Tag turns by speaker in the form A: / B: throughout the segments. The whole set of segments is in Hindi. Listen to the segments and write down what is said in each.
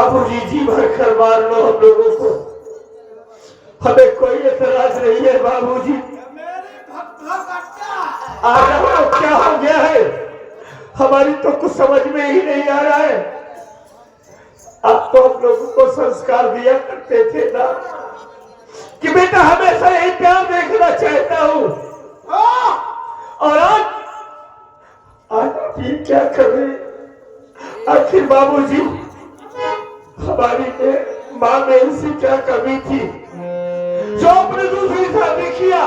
A: बाबूजी जी भर कर मार लो हम लोगों को, हमें कोई एतराज नहीं है बाबूजी। आज क्या हो गया है, हमारी तो कुछ समझ में ही नहीं आ रहा है। आप तो हम लोगों को संस्कार दिया करते थे ना कि बेटा हमेशा यही प्यार देखना चाहता हूँ, और आज आप ये क्या कर रहे? आखिर बाबूजी हमारी माँ में ऐसी क्या कमी थी जो अपने दूसरी शादी किया?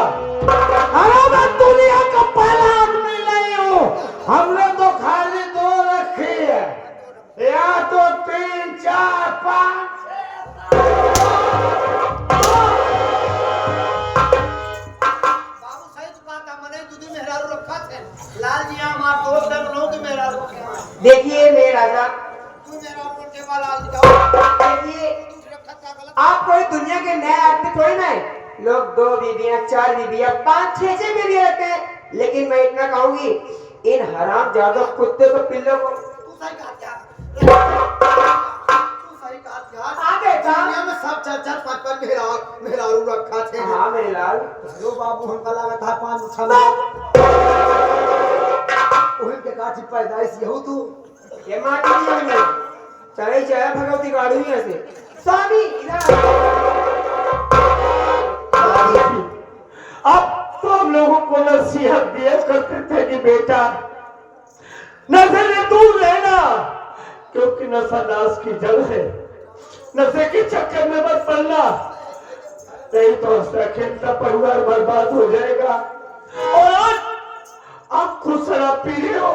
B: अरे मैं दुनिया का पहला आदमी नहीं हूँ, हमने तो खाली 2 रखी है, या तो 3 4 5
C: बाबू सही बात है, मैंने दूधी मेहरारू रखा थे। लाल जी हमार दोस्त है, मनोज मेहरारू।
B: देखिए मेरे राजा,
C: तू मेहरारू के वाला लाल दिखाओ।
B: देखिए आप कोई दुनिया के नए आदमी थोड़ी ना है। लोग 2 बीबियां 4 बीबियां 5 6 बीबियां रखते हैं, लेकिन मैं इतना कहूंगी इन हराम जादो कुत्ते को पिल्लों को
C: तू सही कहा क्या? तू सही कहा क्या?
B: आगे जा।
C: दुनिया में सब 4 4 5 5 मेहरारू रखा थे।
B: हाँ मेरे लाल,
C: लो बाबू हमका लगा था 5 6 ओहिन के काठी पैदाइश यहू तू।
B: ये माटी नहीं है, चले चले भगवती गाड़ी में से स्वामी इधर।
A: अब तो हम लोगों को नसीहत दिया करते थे कि बेटा नशे से दूर रहना, क्योंकि नशा नाश की जड़ है, नशे के चक्कर में मत पड़ना, नहीं तो उसका खेलता परिवार बर्बाद हो जाएगा। और आज आप खुद शराब पी रहे हो,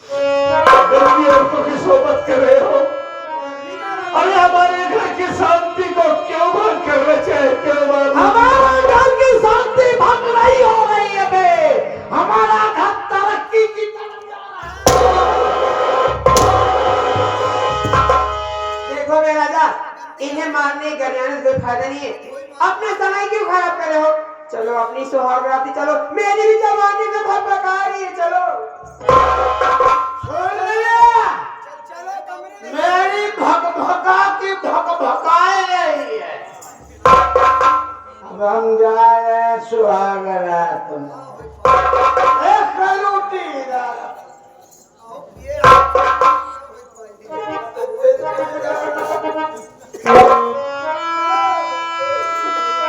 A: गंदी औरतों की सोबत कर रहे हो, अरे हमारे घर की शांति को क्यों भंग करना चाहते हो?
B: हमारे घर की शांति भंग नहीं हो रही है बे, हमारा घर तरक्की की तरफ जा रहा है। देखो मेरे राजा, इन्हें मारने गरियाने से कोई फायदा नहीं है, अपने समय क्यों खराब कर रहे हो? चलो अपनी सुहाग राती चलो, मेरी भी जवानी में भटका रही है, चलो। सुन लिया? मेरी भगभगा की भगभगाए रही है। अब हम जा रहे हैं सुहाग रात में, एक रोटी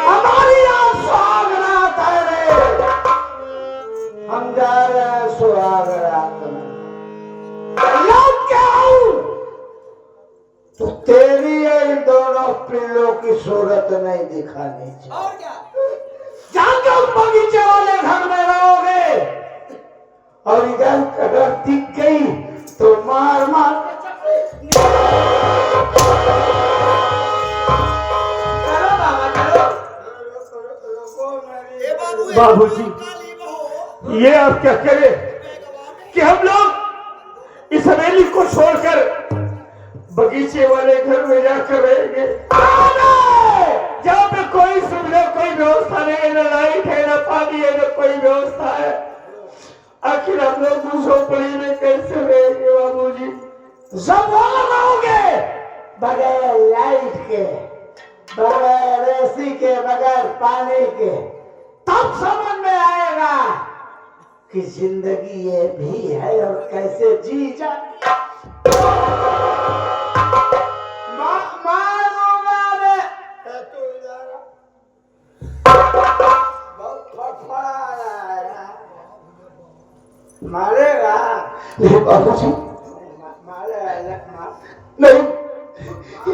B: हमारी यहाँ सुहाग रात है रे, हम जा रहे हैं सुहाग रात में। लौट के आऊं तो तेरी इन दोनों पिल्लों की सूरत नहीं दिखानी चाहिए।
C: और क्या?
B: जाकर बगीचे वाले घर में रहोगे, और इधर अगर दिख गई तो मार मार चलो बाबा चलो।
C: ए बाबू
A: बाबूजी ये आप क्या करें कि हम लोग इस हवेली को छोड़कर बगीचे वाले घर में जाकर रहेंगे, जहाँ पे कोई सुविधा कोई व्यवस्था नहीं है, न लाइट है न पानी है न कोई व्यवस्था है। आखिर हम लोग झोपड़ी में कैसे रहेंगे बाबूजी?
B: सब वहां रहोगे बगैर लाइट के, बगैर एसी के, बगैर पानी के, तब समझ में आएगा कि जिंदगी ये भी है और कैसे जी जाए। मारूंगा रे तू इधर बहुत फड़फड़ा रहा है। मारेगा
A: नहीं बाबूजी,
B: मारेगा
A: नहीं,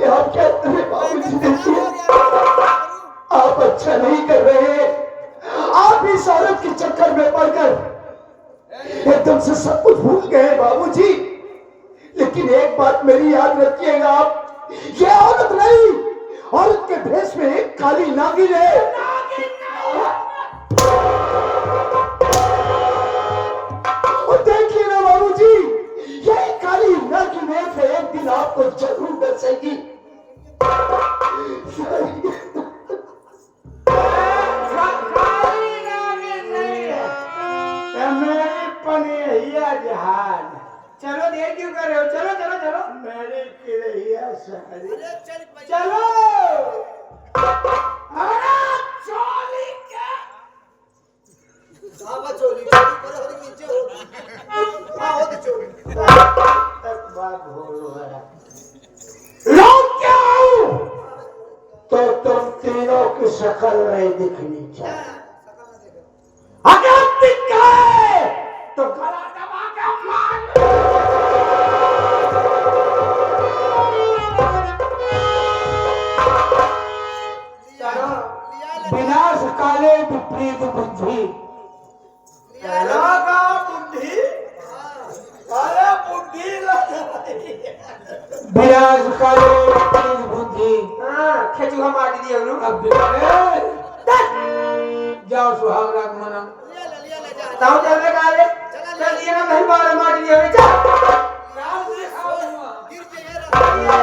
A: ये आप क्या कर रहे बाबूजी? देखिए आप अच्छा नहीं कर रहे हैं, आप इस औरत के चक्कर में पड़कर एकदम से सब कुछ भूल गए बाबूजी। लेकिन एक बात मेरी याद रखिएगा, आप ये औरत नहीं, औरत के भेष में एक काली नागिन है। और देखिए ना बाबूजी, यही काली नागिन एक दिन आपको जरूर डसेगी।
B: मेरी पनिया जहाज, चलो देर क्यों कर रहे हो? चलो चलो चलो। मेरी
A: साली।
C: अरे चल भैया।
B: चलो
A: अरे चोली क्या
C: बाबा चोली चोली पर हो नीचे हो। हां हो तो चोली।
A: तक बात बोलो है लोग क्या हूं तो तुम तीनों की शक्ल नहीं दिखनी चाहिए अगर दिख गए तो गला दबा के मार
B: चलो
A: विनाश काले विपरीत बुद्धि
C: लगा बुद्धि। अरे बुद्धि लगा।
A: विनाश काले विपरीत बुद्धि
B: हाँ खेचुआ मार दिए उन्हों
A: अब जाओ सुहाग राग मना
C: लिया ले जा।
B: ताऊ चलने का ले चल ये ना नहीं मार मार दिए उन्हें चल
C: गिर के ये रहा।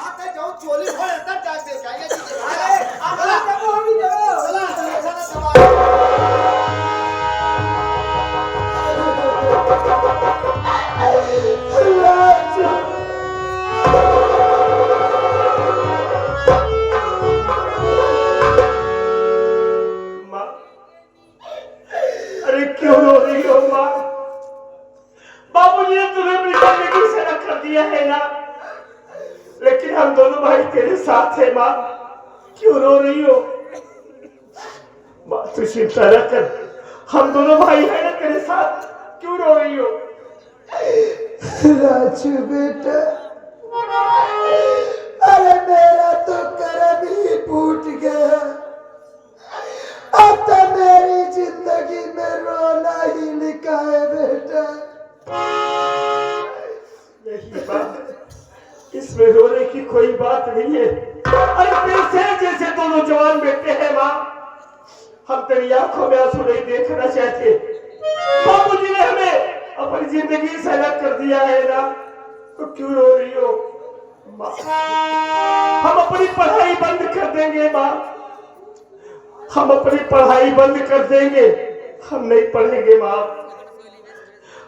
C: आते जाओ चोली खोल अंदर जाके जाएगा जी। अरे
B: चला चलो हम ही चलो
C: चला चला चला दबा।
A: माँ अरे क्यों रो रही हो माँ बाबूजी ने तुम्हें अपनी जिंदगी से अलग कर दिया है ना लेकिन हम दोनों भाई तेरे साथ हैं माँ क्यों रो रही हो माँ तू चिंता न कर हम दोनों भाई हैं ना तेरे साथ क्यों रो रही हो
D: राजू बेटा अरे मेरा तो करम ही फूट गया अब तो मेरी जिंदगी में रोना ही लिखा है बेटा
A: नहीं माँ इसमें रोने की कोई बात नहीं है अरे फिर से जैसे दोनों जवान बेटे हैं माँ हम तेरी आंखों में आंसू नहीं देखना चाहते बाबूजी ने हमें अपनी जिंदगी से अलग कर दिया है ना तो क्यों रो रही हो माँ हम अपनी पढ़ाई बंद कर देंगे माँ हम अपनी पढ़ाई बंद कर देंगे हम नहीं पढ़ेंगे माँ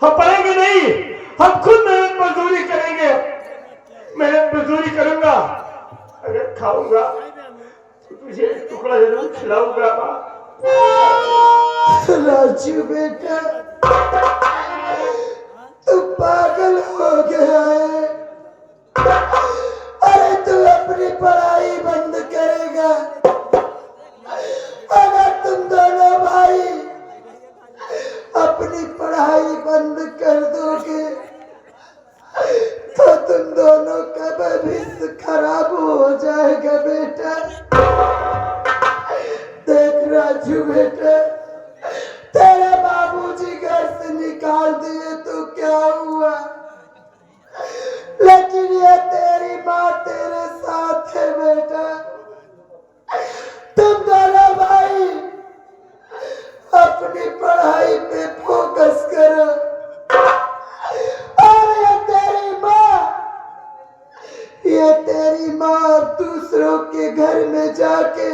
A: हम पढ़ेंगे नहीं हम खुद मेहनत मजदूरी करेंगे मेहनत मजदूरी करूंगा अगर खाऊंगा तो तुझे टुकड़ा जरूर खिलाऊंगा माँ
D: राजू बेटा तू पागल हो गया है अरे तू अपनी पढ़ाई बंद करेगा अगर तुम दोनों भाई अपनी पढ़ाई बंद कर दोगे तो तुम दोनों का भविष्य खराब हो जाएगा बेटा देख राजू बेटा तेरे बाबूजी घर से निकाल दिए तो क्या हुआ लेकिन ये तेरी माँ तेरे साथ है बेटा तुम दोनों भाई अपनी पढ़ाई पे फोकस करो और ये तेरी माँ अब दूसरों के घर में जाके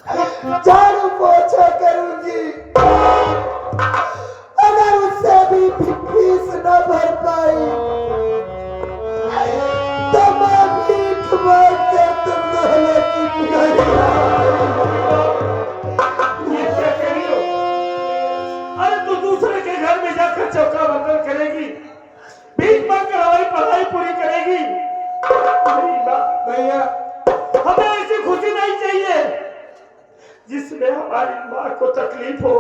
D: झाड़ू पोछा करूंगी अगर उससे भी फीस न भर पाई तो मैं भीख मांग कर तुम दोनों की
A: ये क्या कह रही हो अरे तू दूसरे के घर में जाकर चौका बर्तन करेगी भीख मांगकर हमारी पढ़ाई पूरी करेगी नहीं माँ
B: भैया
A: हमें ऐसी खुशी नहीं चाहिए जिसमें हमारी माँ को तकलीफ हो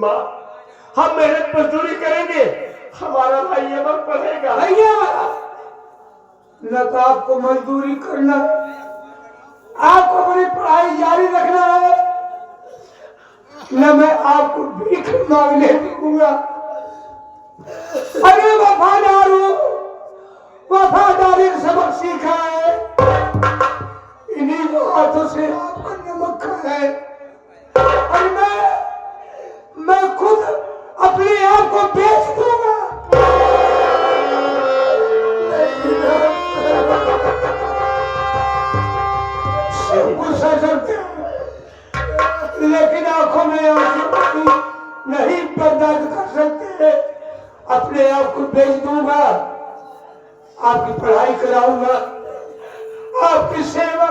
A: माँ हम मेहनत मजदूरी करेंगे हमारा भाई अमर पढ़ेगा
B: भैया न तो आपको मजदूरी करना आपको अपनी पढ़ाई जारी रखना है न मैं आपको भीख मांगने दूंगा अरे वफादार हूँ वफादारी का सबक सीखा है इन्हीं हाथों से आपका नमक खाया है और मैं खुद अपने आप को बेच दूंगा गुस्सा करते हैं लेकिन आंखों में आंसू नहीं बर्दाश्त कर सकते अपने
A: आपको भेज दूंगा, आपकी पढ़ाई कराऊंगा, आपकी सेवा